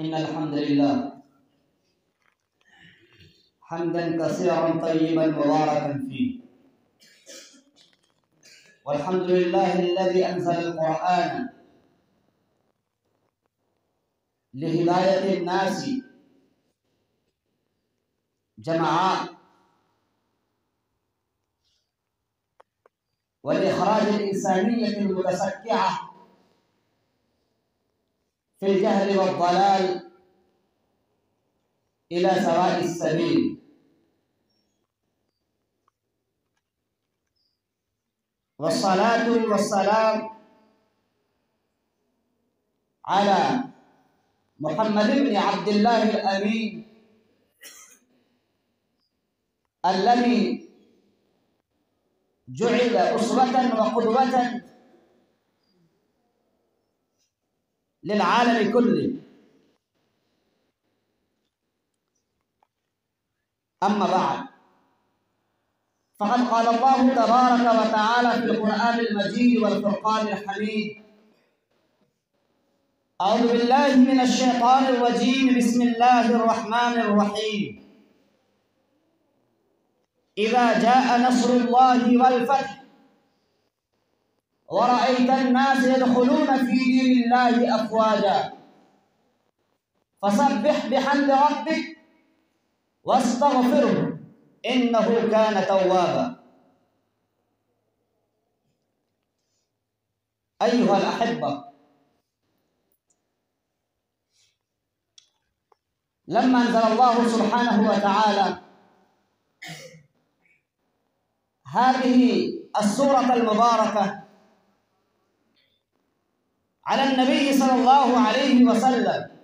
إن الحمد لله حمدا كثيرا طيبا مباركا فيه، والحمد لله الذي أنزل القرآن لهداية الناس جمعاء ولإخراج الإنسانية المتسكعة في الجهل والضلال إلى سواء السبيل. والصلاة والسلام على محمد بن عبد الله الأمين الذي جعل أسوة وقدوة للعالم كله. أما بعد، فقد قال الله تبارك وتعالى في القرآن المجيد والفرقان الحميد: أعوذ بالله من الشيطان الرجيم، بسم الله الرحمن الرحيم. إذا جاء نصر الله والفتح ورأيت الناس يدخلون في دين الله أفواجا فسبح بحمد ربك واستغفره إنه كان توابا. أيها الأحبة، لما أنزل الله سبحانه وتعالى هذه السورة المباركة على النبي صلى الله عليه وسلم،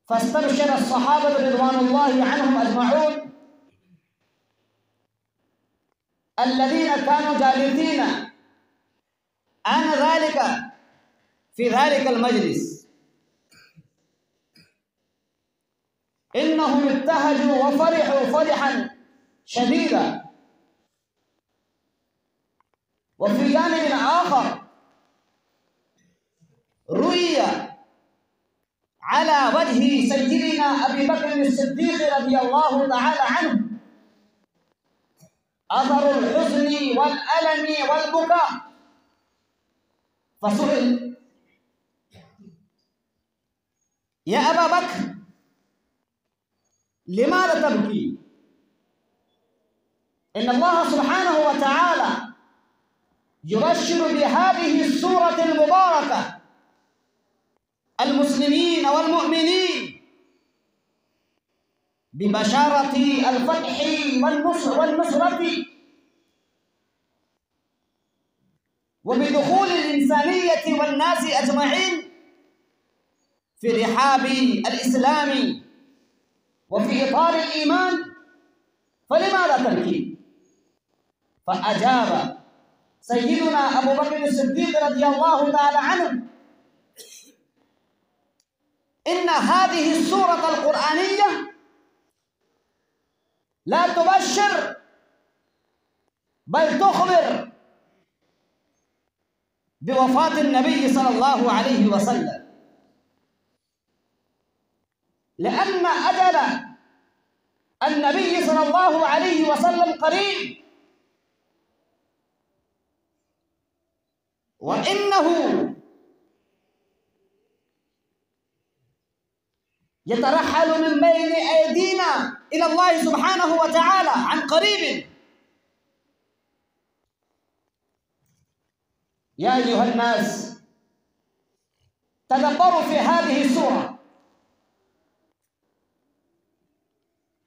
فاستبشر الصحابة رضوان الله عنهم أجمعون الذين كانوا جالسين آنذاك في ذلك المجلس، إنهم ابتهجوا وفرحوا فرحا شديدا. وفي جانب آخر رؤي على وجه سيدنا أبي بكر الصديق رضي الله تعالى عنه أثر الحزن والألم والبكاء، فسئل: يا أبا بكر، لماذا تبكي؟ إن الله سبحانه وتعالى يبشر بهذه السورة المباركة المسلمين والمؤمنين ببشارة الفتح والنصرة وبدخول الإنسانية والناس أجمعين في رحاب الإسلام وفي إطار الإيمان، فلماذا تبكي؟ فأجاب سيدنا أبو بكر الصديق رضي الله تعالى عنه: إن هذه السورة القرآنية لا تبشر بل تخبر بوفاة النبي صلى الله عليه وسلم، لأن أجل النبي صلى الله عليه وسلم قريب، وإنه يترحل من بين أيدينا إلى الله سبحانه وتعالى عن قريب. يا أيها الناس، تدبروا في هذه السورة.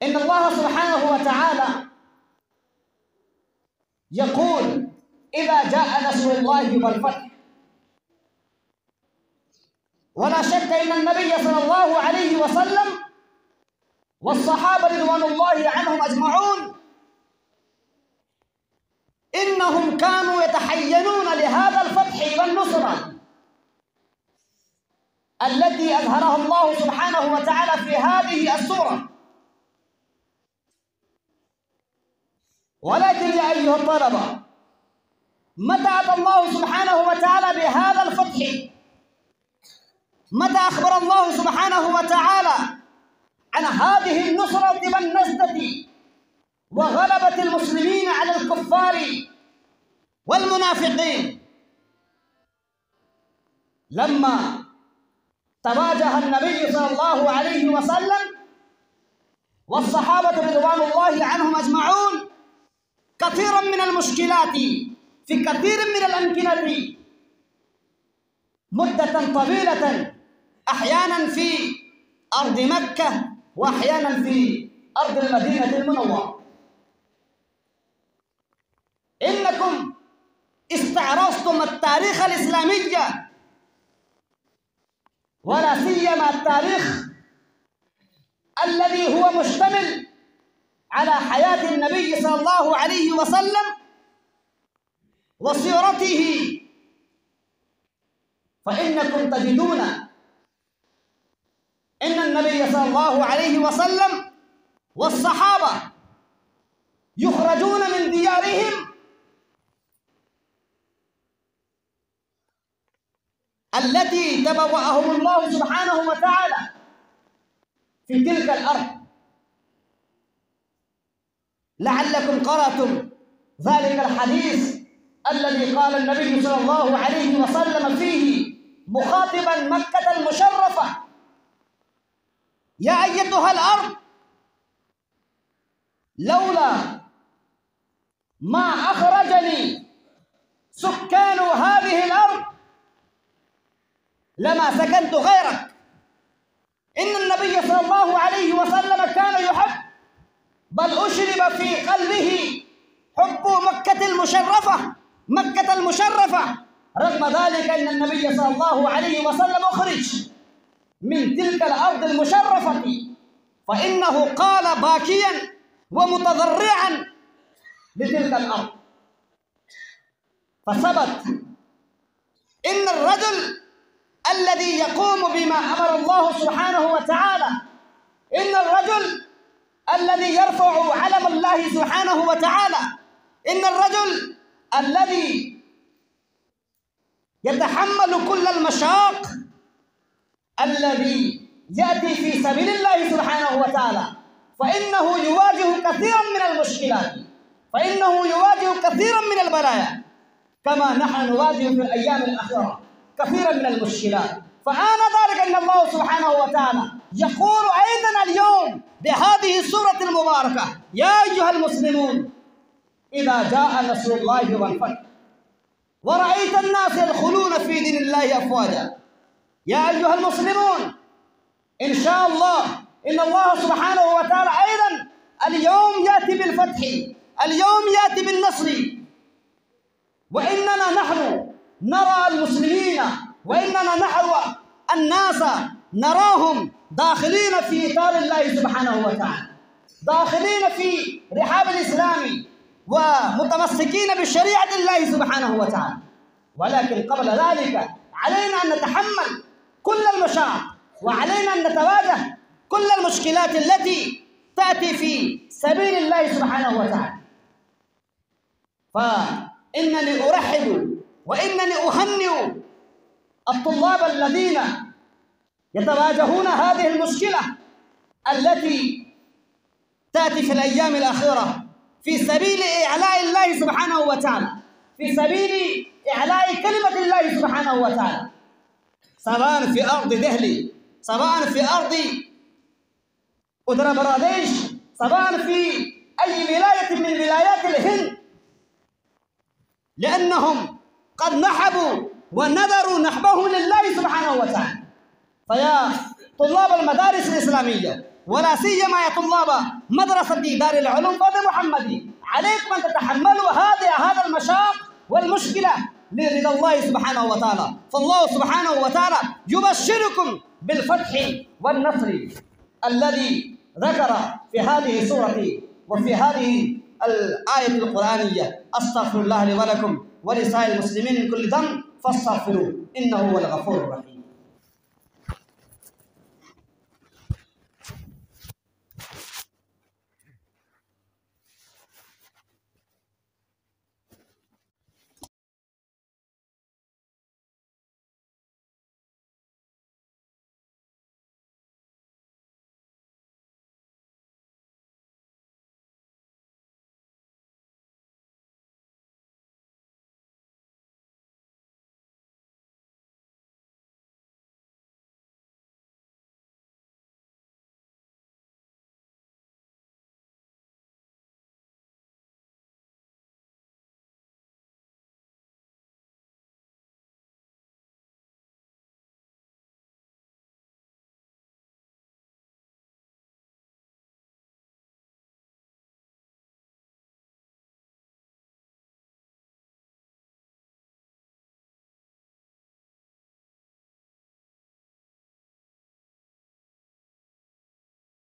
إن الله سبحانه وتعالى يقول: إذا جاء نصر الله والفتح. ولا شك إن النبي صلى الله عليه وسلم والصحابة رضوان الله عنهم أجمعون إنهم كانوا يتحينون لهذا الفتح والنصرة التي أظهرها الله سبحانه وتعالى في هذه السورة. ولكن يا أيها الطلبة، متى أتى الله سبحانه وتعالى بهذا الفتح متى أخبر الله سبحانه وتعالى عن هذه النصرة والنجدة وغلبة المسلمين على الكفار والمنافقين؟ لما تواجه النبي صلى الله عليه وسلم والصحابة رضوان الله عنهم أجمعون كثيرا من المشكلات في كثير من الأمكنة مدة طويلة، أحيانا في أرض مكة وأحيانا في أرض المدينة المنورة. إنكم استعرضتم التاريخ الإسلامي ولا سيما التاريخ الذي هو مشتمل على حياة النبي صلى الله عليه وسلم وسيرته، فإنكم تجدون إن النبي صلى الله عليه وسلم والصحابة يخرجون من ديارهم التي تبوأهم الله سبحانه وتعالى في تلك الأرض. لعلكم قرأتم ذلك الحديث الذي قال النبي صلى الله عليه وسلم فيه مخاطبا مكة المشرفة: يا أيتها الأرض لولا ما أخرجني سكان هذه الأرض لما سكنت غيرك. إن النبي صلى الله عليه وسلم كان يحب، بل أشرب في قلبه حب مكة المشرفة، مكة المشرفة. رغم ذلك إن النبي صلى الله عليه وسلم أخرج من تلك الأرض المشرفة، فإنه قال باكيا ومتضرعا لتلك الأرض. فثبت إن الرجل الذي يقوم بما أمر الله سبحانه وتعالى، إن الرجل الذي يرفع علم الله سبحانه وتعالى، إن الرجل الذي يتحمل كل المشاق، الذي يأتي في سبيل الله سبحانه وتعالى، فإنه يواجه كثيرا من المشكلات، فإنه يواجه كثيرا من البلايا، كما نحن نواجه في الأيام الأخيرة كثيرا من المشكلات. فآن ذلك أن الله سبحانه وتعالى يقول أيضا اليوم بهذه السورة المباركة: يا أيها المسلمون إذا جاء نصر الله والفتح ورأيت الناس يدخلون في دين الله أفواجا. يا أيها المسلمون، إن شاء الله إن الله سبحانه وتعالى أيضا اليوم يأتي بالفتح، اليوم يأتي بالنصر، وإننا نحن نرى المسلمين، وإننا نحو الناس نراهم داخلين في إطار الله سبحانه وتعالى، داخلين في رحاب الإسلام ومتمسكين بشريعة الله سبحانه وتعالى. ولكن قبل ذلك علينا أن نتحمل كل المشاق، وعلينا أن نتواجه كل المشكلات التي تأتي في سبيل الله سبحانه وتعالى. فإنني أرحب وإنني أهنئ الطلاب الذين يتواجهون هذه المشكلة التي تأتي في الأيام الأخيرة في سبيل إعلاء الله سبحانه وتعالى، في سبيل إعلاء كلمة الله سبحانه وتعالى، سواء في أرض دهلي، سواء في أرض أتر براديش، سواء في أي ولاية من ولايات الهند، لأنهم قد نحبوا ونذروا نحبهم لله سبحانه وتعالى. فيا طلاب المدارس الإسلامية، ولا سيما يا طلاب مدرسة دار العلوم فضل محمدي، عليكم أن تتحملوا هذا المشاق والمشكلة لرضا الله سبحانه وتعالى. فالله سبحانه وتعالى يبشركم بالفتح والنصر الذي ذكر في هذه السورة وفي هذه الآية القرآنية. أستغفر الله لي ولكم ولسائر المسلمين من كل ذنب فاستغفروه إنه هو الغفور الرحيم.